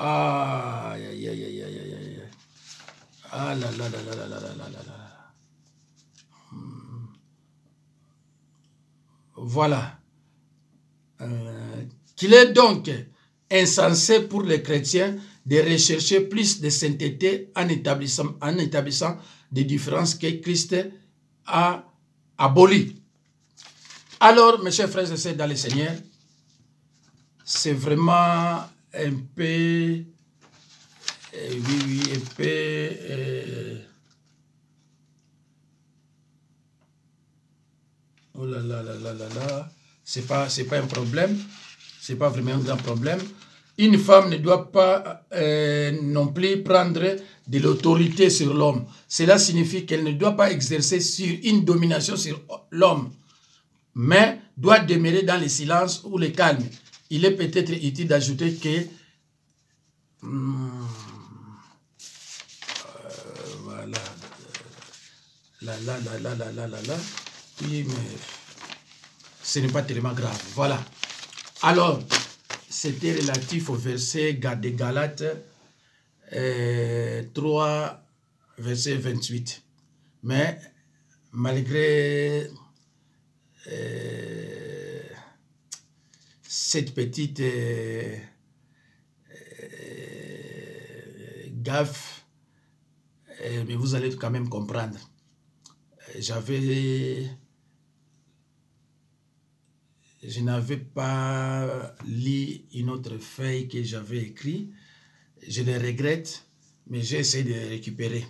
Ah, aïe, aïe, aïe, aïe, aïe, aïe. Ah là là là là là là là là là là. Voilà. Qu'il est donc insensé pour les chrétiens de rechercher plus de sainteté en établissant des différences que Christ a abolies. Alors, mes chers frères et sœurs dans le Seigneur, c'est vraiment un peu, oui, un peu, oh là là là là là là, c'est pas un problème, c'est pas vraiment un grand problème. Une femme ne doit pas non plus prendre de l'autorité sur l'homme. Cela signifie qu'elle ne doit pas exercer une domination sur l'homme, mais doit demeurer dans le silence ou le calme. Il est peut-être utile d'ajouter que voilà, là, oui, mais ce n'est pas tellement grave. Voilà. Alors, c'était relatif au verset de Galates 3, verset 28. Mais malgré cette petite gaffe, mais vous allez quand même comprendre. Je n'avais pas lu une autre feuille que j'avais écrite. Je le regrette, mais j'ai essayé de récupérer.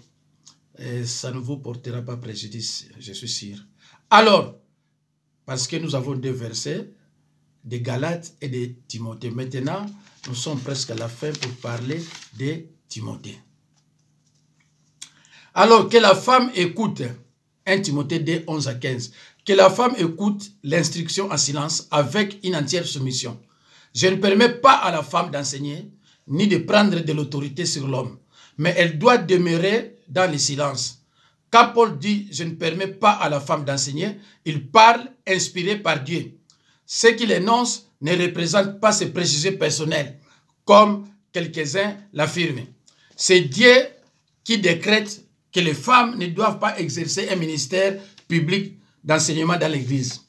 Ça ne vous portera pas préjudice, je suis sûr. Alors, parce que nous avons deux versets, de Galates et de Timothée. Maintenant, nous sommes presque à la fin pour parler de Timothée. Alors, que la femme écoute, 1 Timothée 2, 11 à 15, que la femme écoute l'instruction en silence avec une entière soumission. Je ne permets pas à la femme d'enseigner, ni de prendre de l'autorité sur l'homme, mais elle doit demeurer dans le silence. Quand Paul dit « je ne permets pas à la femme d'enseigner », il parle inspiré par Dieu. Ce qu'il énonce ne représente pas ses préjugés personnels, comme quelques-uns l'affirment. C'est Dieu qui décrète que les femmes ne doivent pas exercer un ministère public d'enseignement dans l'Église.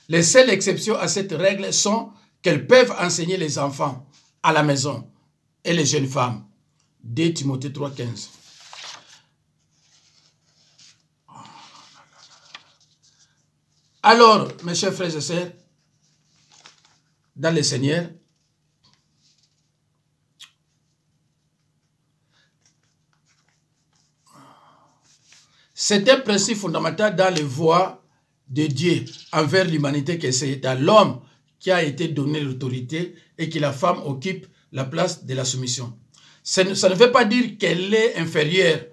Les seules exceptions à cette règle sont qu'elles peuvent enseigner les enfants à la maison et les jeunes femmes. 2 Timothée 3, 15. Alors, mes chers frères et sœurs, dans le Seigneur, c'est un principe fondamental dans les voies de Dieu envers l'humanité que c'est à l'homme qui a été donné l'autorité et que la femme occupe la place de la soumission. Ça ne veut pas dire qu'elle est inférieure.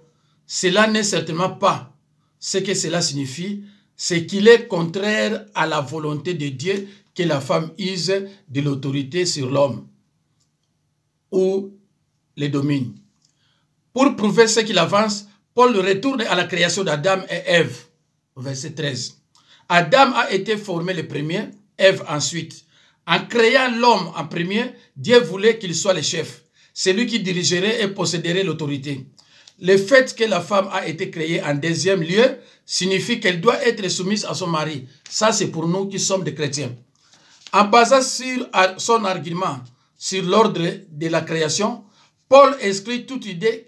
Cela n'est certainement pas ce que cela signifie. C'est qu'il est contraire à la volonté de Dieu que la femme use de l'autorité sur l'homme ou les domine. Pour prouver ce qu'il avance, Paul retourne à la création d'Adam et Ève, verset 13. Adam a été formé le premier, Ève ensuite. En créant l'homme en premier, Dieu voulait qu'il soit le chef, celui qui dirigerait et posséderait l'autorité. Le fait que la femme a été créée en deuxième lieu signifie qu'elle doit être soumise à son mari. Ça, c'est pour nous qui sommes des chrétiens. En basant sur son argument sur l'ordre de la création, Paul exclut toute idée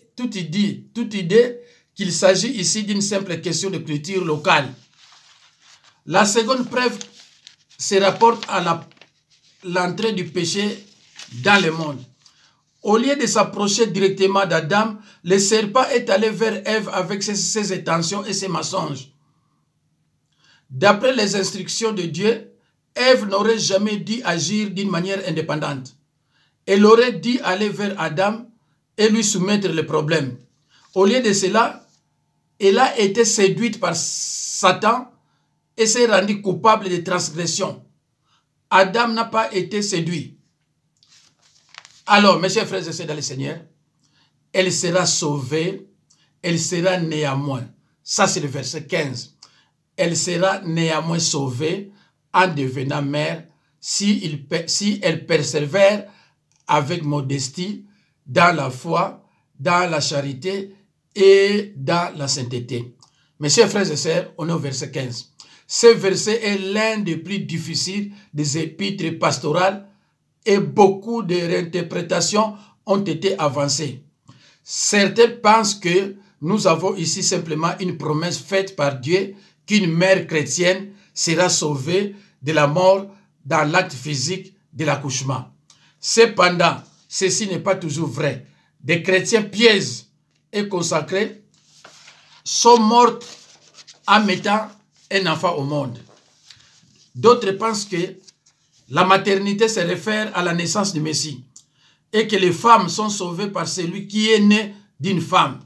qu'il s'agit ici d'une simple question de culture locale. La seconde preuve se rapporte à l'entrée du péché dans le monde. Au lieu de s'approcher directement d'Adam, le serpent est allé vers Ève avec ses intentions et ses mensonges. D'après les instructions de Dieu, Ève n'aurait jamais dû agir d'une manière indépendante. Elle aurait dû aller vers Adam et lui soumettre le problème. Au lieu de cela, elle a été séduite par Satan et s'est rendue coupable de transgression. Adam n'a pas été séduit. Alors, mes chers frères et sœurs dans le Seigneur, elle sera sauvée, elle sera néanmoins. Ça, c'est le verset 15. Elle sera néanmoins sauvée en devenant mère si elle persévère avec modestie dans la foi, dans la charité et dans la sainteté. Mes chers frères et sœurs, on est au verset 15. Ce verset est l'un des plus difficiles des épîtres pastorales et beaucoup de réinterprétations ont été avancées. Certains pensent que nous avons ici simplement une promesse faite par Dieu qu'une mère chrétienne sera sauvée de la mort dans l'acte physique de l'accouchement. Cependant, ceci n'est pas toujours vrai. Des chrétiens pieux et consacrés sont morts en mettant un enfant au monde. D'autres pensent que la maternité se réfère à la naissance du Messie et que les femmes sont sauvées par celui qui est né d'une femme.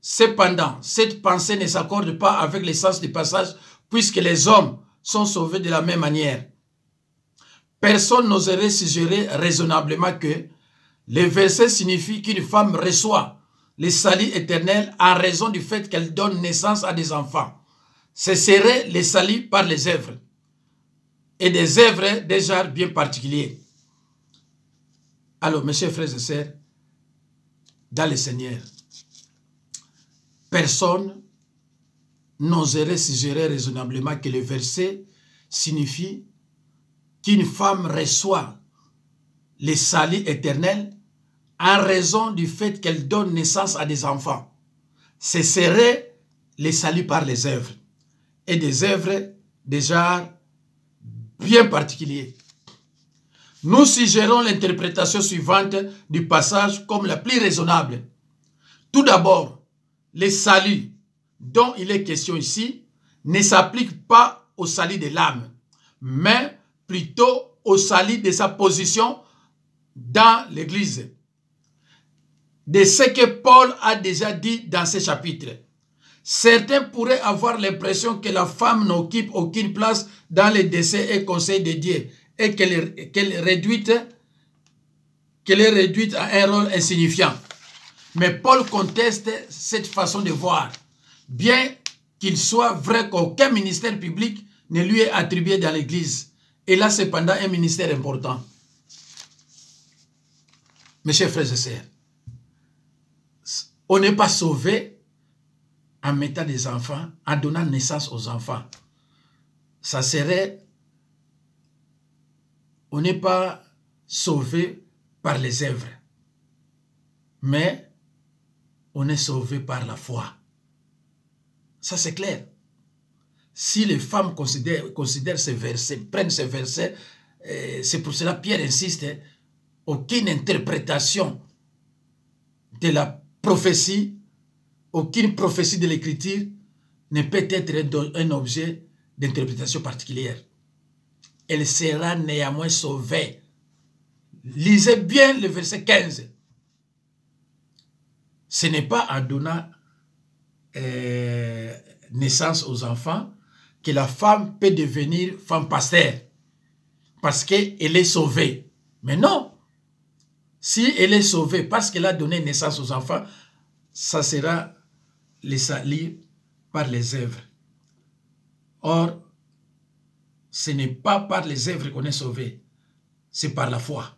Cependant, cette pensée ne s'accorde pas avec le sens du passage puisque les hommes sont sauvés de la même manière. Personne n'oserait suggérer raisonnablement que le verset signifie qu'une femme reçoit le salut éternel en raison du fait qu'elle donne naissance à des enfants. Ce serait le salut par les œuvres et des œuvres d'un genre bien particulier. Alors, mes chers frères et sœurs, dans le Seigneur, personne n'oserait suggérer raisonnablement que le verset signifie qu'une femme reçoit le salut éternel en raison du fait qu'elle donne naissance à des enfants. Ce serait le salut par les œuvres et des œuvres de genre bien particulier. Nous suggérons l'interprétation suivante du passage comme la plus raisonnable. Tout d'abord, le salut dont il est question ici ne s'applique pas au salut de l'âme, mais plutôt au salut de sa position dans l'Église. De ce que Paul a déjà dit dans ce chapitre. Certains pourraient avoir l'impression que la femme n'occupe aucune place dans les décès et conseils de Dieu et qu'elle est réduite à un rôle insignifiant. Mais Paul conteste cette façon de voir, bien qu'il soit vrai qu'aucun ministère public ne lui est attribué dans l'Église. Et là, cependant, un ministère important. Mes chers frères et sœurs, on n'est pas sauvé en mettant des enfants, en donnant naissance aux enfants. Ça serait, on n'est pas sauvé par les œuvres, mais on est sauvé par la foi. Ça c'est clair. Si les femmes considèrent ces versets, prennent ces versets, c'est pour cela Pierre insiste, aucune interprétation de la prophétie, aucune prophétie de l'écriture ne peut être un objet d'interprétation particulière. Elle sera néanmoins sauvée. Lisez bien le verset 15. Ce n'est pas en donnant naissance aux enfants que la femme peut devenir femme pasteur parce qu'elle est sauvée. Mais non. Si elle est sauvée parce qu'elle a donné naissance aux enfants, ça sera le salut par les œuvres. Or, ce n'est pas par les œuvres qu'on est sauvé, c'est par la foi.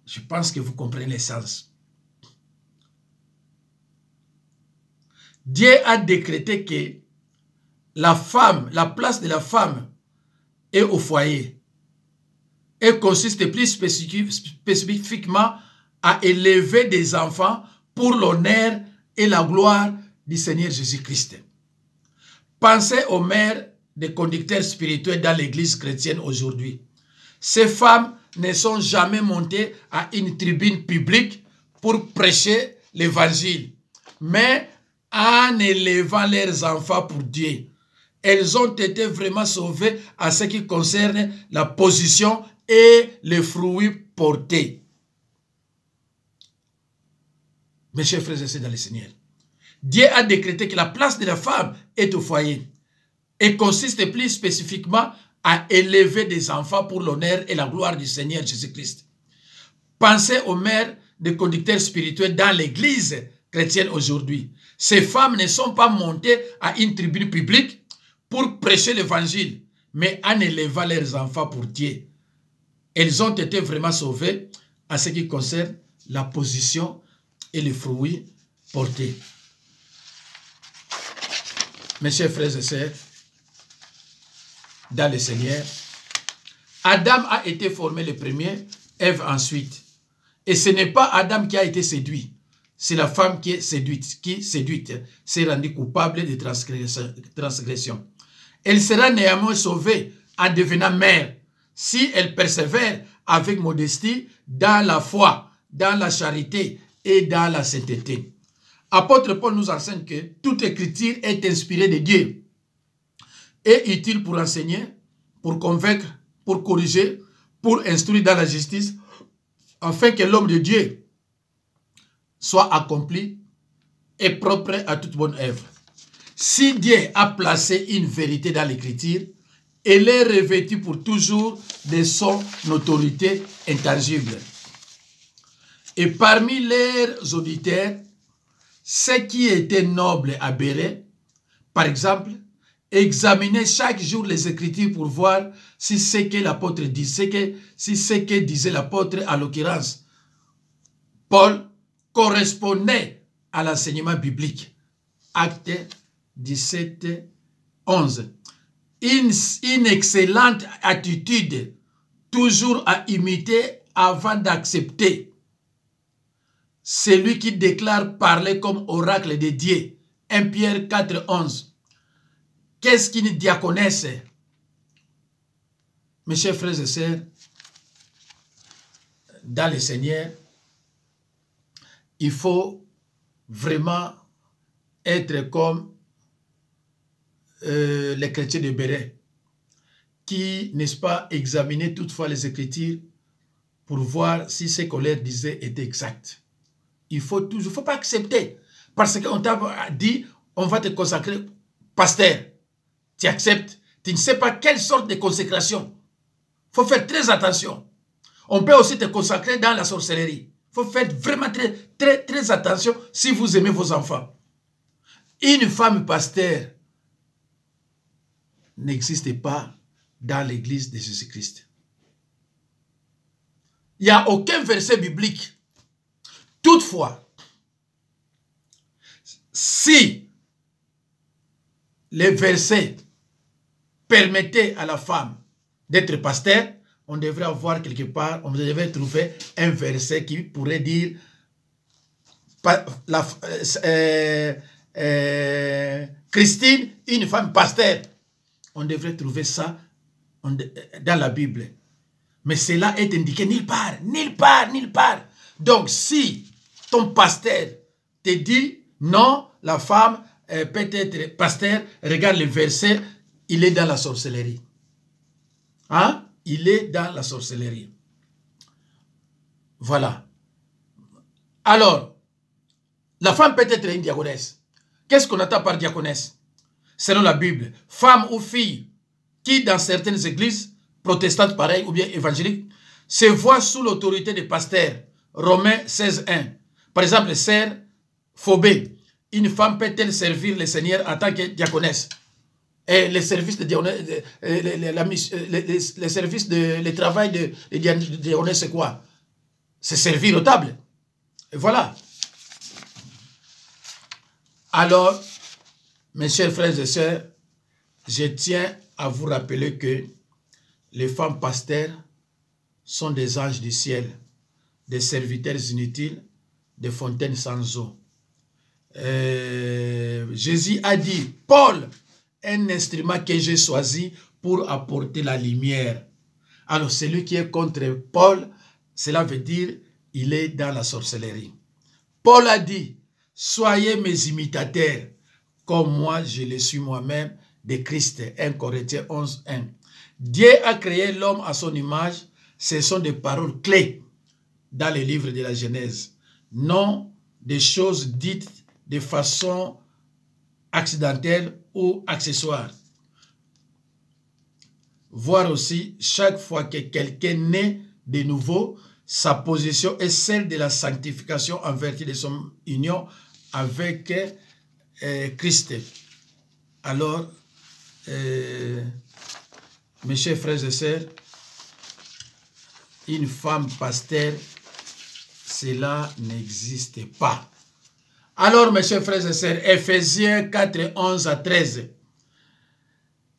Je pense que vous comprenez le sens. Dieu a décrété que la femme, la place de la femme est au foyer et consiste plus spécifiquement à élever des enfants pour l'honneur et la gloire du Seigneur Jésus-Christ. Pensez aux mères des conducteurs spirituels dans l'église chrétienne aujourd'hui. Ces femmes ne sont jamais montées à une tribune publique pour prêcher l'évangile, mais en élevant leurs enfants pour Dieu. Elles ont été vraiment sauvées à ce qui concerne la position et les fruits portés. Mes chers frères et sœurs dans le Seigneur, Dieu a décrété que la place de la femme est au foyer et consiste plus spécifiquement à élever des enfants pour l'honneur et la gloire du Seigneur Jésus-Christ. Pensez aux mères des conducteurs spirituels dans l'église chrétienne aujourd'hui. Ces femmes ne sont pas montées à une tribune publique pour prêcher l'évangile, mais en élevant leurs enfants pour Dieu. Elles ont été vraiment sauvées à ce qui concerne la position et les fruits portés. Mes chers frères et sœurs, dans le Seigneur, Adam a été formé le premier, Ève ensuite. Et ce n'est pas Adam qui a été séduit, c'est la femme qui est séduite, s'est rendue coupable de transgression. Elle sera néanmoins sauvée en devenant mère, si elle persévère avec modestie dans la foi, dans la charité et dans la sainteté. Apôtre Paul nous enseigne que toute écriture est inspirée de Dieu et utile pour enseigner, pour convaincre, pour corriger, pour instruire dans la justice, afin que l'homme de Dieu soit accompli et propre à toute bonne œuvre. Si Dieu a placé une vérité dans l'écriture, elle est revêtue pour toujours de son autorité intangible. Et parmi leurs auditeurs, ceux qui étaient nobles à Béret, par exemple, examinaient chaque jour les Écritures pour voir si ce que l'apôtre disait, si ce que disait l'apôtre, à l'occurrence, Paul, correspondait à l'enseignement biblique. Acte 17, 11. Une excellente attitude, toujours à imiter avant d'accepter. Celui qui déclare parler comme oracle de Dieu. 1 Pierre 4, 11. Qu'est-ce qu'une diaconesse? Mes chers frères et sœurs, dans le Seigneur, il faut vraiment être comme les chrétiens de Béret, qui, n'est-ce pas, examinaient toutefois les Écritures pour voir si ce qu'on leur disait était exact. Il faut toujours, faut pas accepter, parce qu'on t'a dit, on va te consacrer pasteur. Tu acceptes, tu ne sais pas quelle sorte de consécration. Il faut faire très attention. On peut aussi te consacrer dans la sorcellerie. Il faut faire vraiment très attention si vous aimez vos enfants. Une femme pasteur n'existe pas dans l'église de Jésus-Christ. Il n'y a aucun verset biblique. Toutefois, si les versets permettaient à la femme d'être pasteur, on devrait avoir quelque part, on devrait trouver un verset qui pourrait dire Christine, une femme pasteur. On devrait trouver ça dans la Bible. Mais cela est indiqué nulle part, nulle part, nulle part. Donc, si ton pasteur te dit non, la femme peut être pasteur, regarde le verset, il est dans la sorcellerie. Hein? Il est dans la sorcellerie. Voilà. Alors, la femme peut être une diaconesse. Qu'est-ce qu'on attend par diaconesse? Selon la Bible, femme ou fille qui, dans certaines églises protestantes pareilles ou bien évangéliques, se voient sous l'autorité des pasteurs. Romains 16, 1. Par exemple, sœur Phobé, une femme peut-elle servir le Seigneur en tant que diaconesse? Et les services de diaconesse, les services de le travail de diaconesse, c'est quoi? C'est servir aux tables. Et voilà. Alors, mes chers frères et sœurs, je tiens à vous rappeler que les femmes pasteurs sont des anges du ciel, des serviteurs inutiles, des fontaines sans eau. Jésus a dit, Paul, un instrument que j'ai choisi pour apporter la lumière. Alors, celui qui est contre Paul, cela veut dire il est dans la sorcellerie. Paul a dit, soyez mes imitateurs, comme moi je le suis moi-même de Christ. 1 Corinthiens 11, 1. Dieu a créé l'homme à son image. Ce sont des paroles clés dans le livre de la Genèse. Non des choses dites de façon accidentelle ou accessoire. Voir aussi, chaque fois que quelqu'un naît de nouveau, sa position est celle de la sanctification en vertu de son union avec Christ. Alors, mes chers frères et sœurs, une femme pasteur cela n'existe pas. Alors, mes chers frères et sœurs, Ephésiens 4, 11 à 13.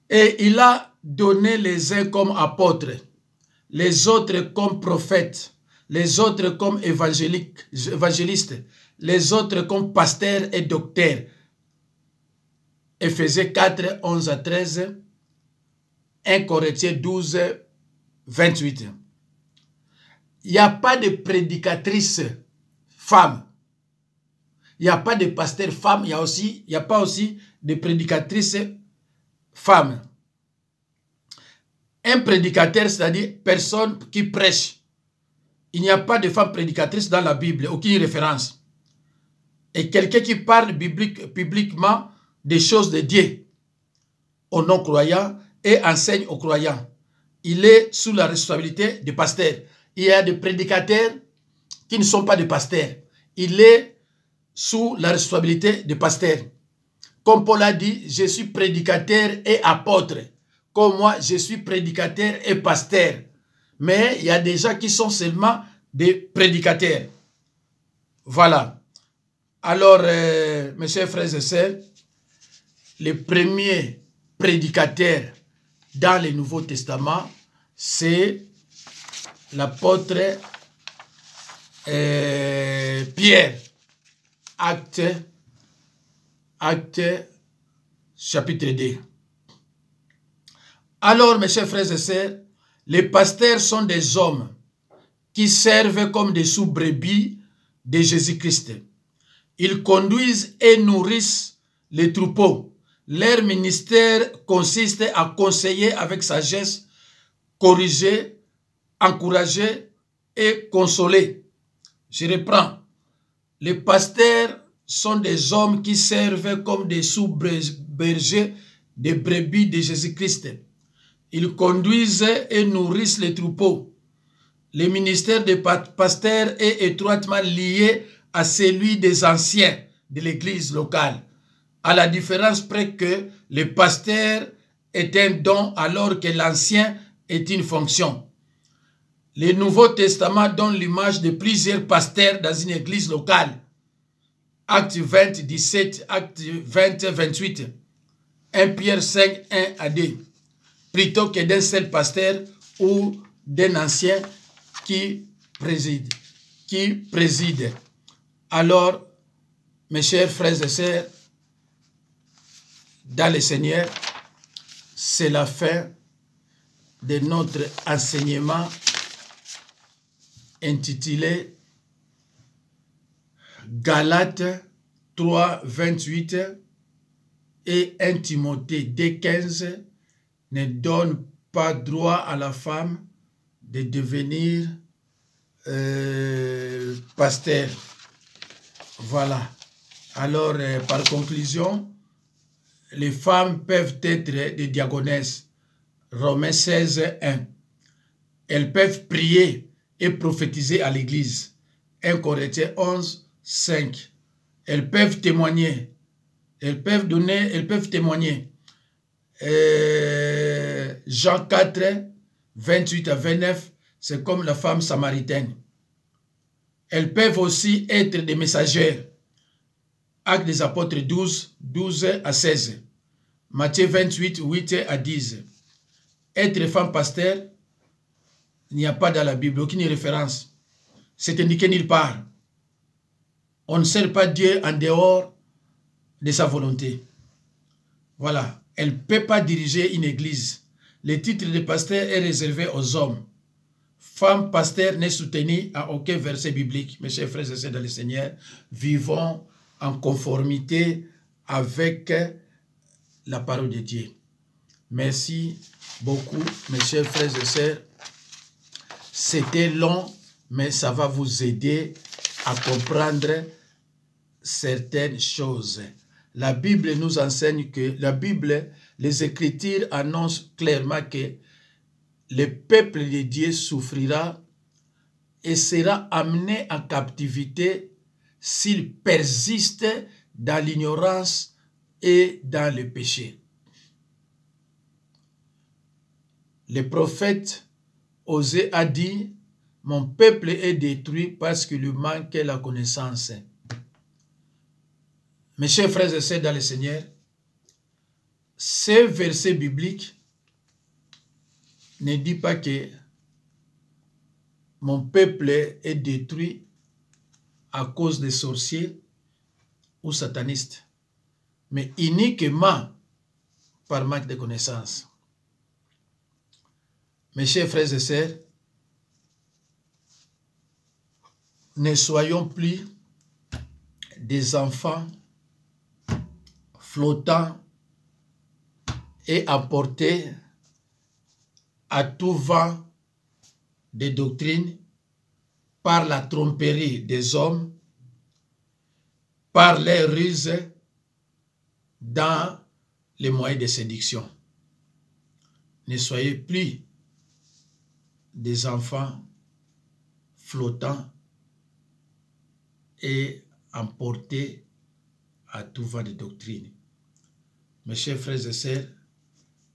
Et il a donné les uns comme apôtres, les autres comme prophètes, les autres comme évangélistes, les autres comme pasteurs et docteurs. Ephésiens 4, 11 à 13, 1 Corinthiens 12, 28. Il n'y a pas de prédicatrice femme. Il n'y a pas de pasteur femme. Il n'y a pas aussi de prédicatrice femme. Un prédicateur, c'est-à-dire personne qui prêche. Il n'y a pas de femme prédicatrice dans la Bible, aucune référence. Et quelqu'un qui parle publiquement des choses de Dieu aux non-croyants et enseigne aux croyants. Il est sous la responsabilité des pasteurs. Il y a des prédicateurs qui ne sont pas des pasteurs. Il est sous la responsabilité des pasteurs. Comme Paul a dit, je suis prédicateur et apôtre. Comme moi, je suis prédicateur et pasteur. Mais il y a des gens qui sont seulement des prédicateurs. Voilà. Alors, mes chers frères et sœurs, les premiers prédicateurs dans le Nouveau Testament, c'est l'apôtre Pierre. Acte chapitre 2. Alors, mes chers frères et sœurs, les pasteurs sont des hommes qui servent comme des sous-brebis de Jésus-Christ. Ils conduisent et nourrissent les troupeaux. Leur ministère consiste à conseiller avec sagesse, corriger, encourager et consoler. Je reprends. Les pasteurs sont des hommes qui servent comme des sous-bergers des brebis de Jésus-Christ. Ils conduisent et nourrissent les troupeaux. Le ministère des pasteurs est étroitement lié à celui des anciens de l'église locale, à la différence près que le pasteur est un don alors que l'ancien est une fonction. Le Nouveau Testament donne l'image de plusieurs pasteurs dans une église locale. Acte 20, 17, Acte 20, 28, 1 Pierre 5, 1 à 2. Plutôt que d'un seul pasteur ou d'un ancien qui préside. Alors, mes chers frères et sœurs, dans le Seigneur, c'est la fin de notre enseignement intitulé Galates 3, 28 et 1 Timothée 2, 15 ne donne pas droit à la femme de devenir pasteur. Voilà. Alors, par conclusion, les femmes peuvent être des diaconesses. Romains 16, 1. Elles peuvent prier et prophétiser à l'église. 1 Corinthiens 11, 5. Elles peuvent témoigner. Elles peuvent témoigner. Jean 4, 28 à 29, c'est comme la femme samaritaine. Elles peuvent aussi être des messagères. Actes des apôtres 12, 12 à 16. Matthieu 28, 8 à 10. Être femme pasteur, il n'y a pas dans la Bible aucune référence. C'est indiqué nulle part. On ne sert pas Dieu en dehors de sa volonté. Voilà. Elle ne peut pas diriger une église. Le titre de pasteur est réservé aux hommes. Femme pasteur n'est soutenue à aucun verset biblique. Mes chers frères et sœurs dans le Seigneur, vivons en conformité avec la parole de Dieu. Merci beaucoup, mes chers frères et sœurs. C'était long, mais ça va vous aider à comprendre certaines choses. La Bible nous enseigne que les Écritures annoncent clairement que le peuple de Dieu souffrira et sera amené en captivité s'il persiste dans l'ignorance et dans le péché. Le prophète Osée a dit, mon peuple est détruit parce qu'il lui manque la connaissance. Mes chers frères et sœurs dans le Seigneur, ces versets bibliques ne disent pas que mon peuple est détruit à cause des sorciers ou satanistes, mais uniquement par manque de connaissances. Mes chers frères et sœurs, ne soyons plus des enfants flottants et emportés à tout vent des doctrines par la tromperie des hommes, par les ruses dans les moyens de séduction. Ne soyez plus des enfants flottants et emportés à tout vent de doctrine. Mes chers frères et sœurs,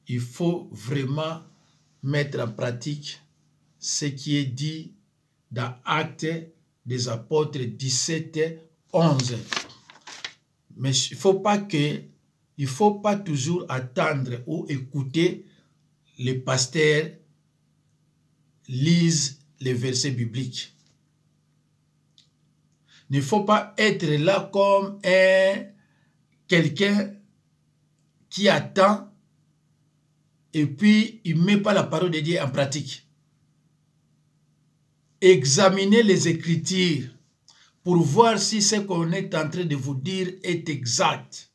il faut vraiment mettre en pratique ce qui est dit dans Actes des Apôtres 17, 11. Mais il ne faut pas toujours attendre ou écouter les pasteurs lisent les versets bibliques. Il ne faut pas être là comme quelqu'un qui attend et puis il ne met pas la parole de Dieu en pratique. Examinez les Écritures pour voir si ce qu'on est en train de vous dire est exact.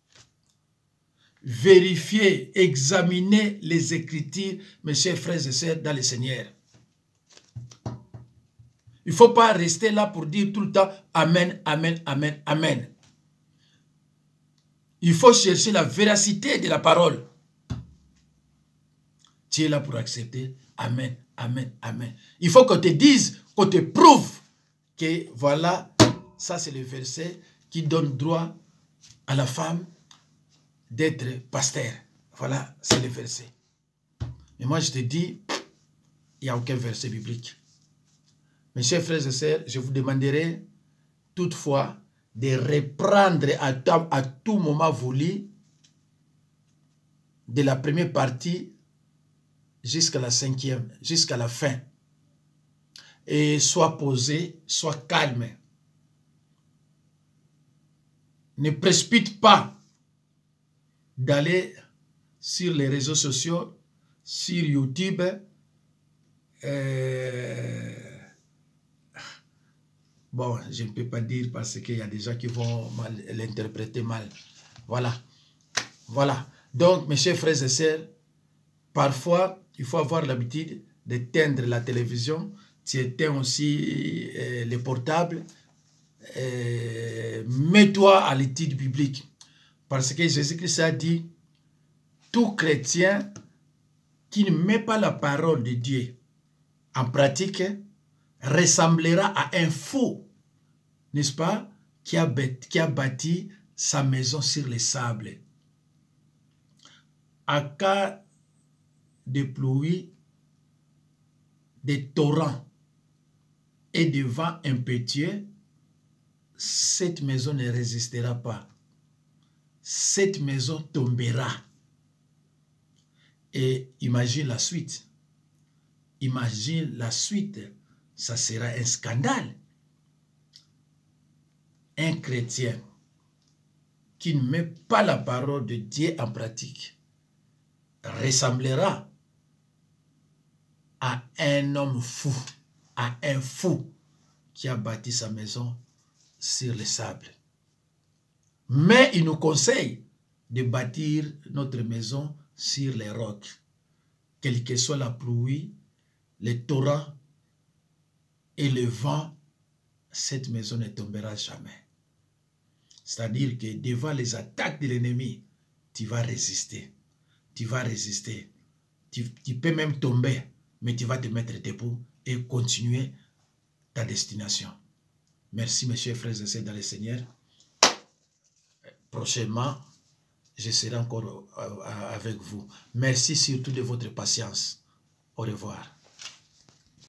Vérifiez, examinez les Écritures, mes chers frères et sœurs dans le Seigneur. Il ne faut pas rester là pour dire tout le temps Amen, Amen, Amen, Amen. Il faut chercher la véracité de la parole. Tu es là pour accepter Amen, Amen, Amen. Il faut qu'on te dise, qu'on te prouve que voilà, ça c'est le verset qui donne droit à la femme d'être pasteur. Voilà, c'est le verset. Mais moi je te dis, il n'y a aucun verset biblique. Mes chers frères et sœurs, je vous demanderai toutefois de reprendre à tout moment voulu de la première partie jusqu'à la 5e, jusqu'à la fin. Et sois posé, sois calme. Ne précipite pas d'aller sur les réseaux sociaux, sur YouTube, bon, je ne peux pas dire parce qu'il y a des gens qui vont l'interpréter mal. Voilà. Voilà. Donc, mes chers frères et sœurs, parfois, il faut avoir l'habitude d'éteindre la télévision. Tu éteins aussi les portables. Mets-toi à l'étude biblique. Parce que Jésus-Christ a dit, tout chrétien qui ne met pas la parole de Dieu en pratique ressemblera à un fou, n'est-ce pas, qui a bâti sa maison sur les sables. À cas de pluie, des torrents et de vents impétueux, cette maison ne résistera pas. Cette maison tombera. Et imagine la suite. Imagine la suite. Ça sera un scandale. Un chrétien qui ne met pas la parole de Dieu en pratique ressemblera à un homme fou, à un fou qui a bâti sa maison sur le sable. Mais il nous conseille de bâtir notre maison sur les rocs. Quelle que soit la pluie, les torrents et le vent, cette maison ne tombera jamais. C'est-à-dire que devant les attaques de l'ennemi, tu vas résister. Tu vas résister. Tu peux même tomber, mais tu vas te mettre debout et continuer ta destination. Merci mes chers frères et sœurs dans le Seigneur. Prochainement, je serai encore avec vous. Merci surtout de votre patience. Au revoir.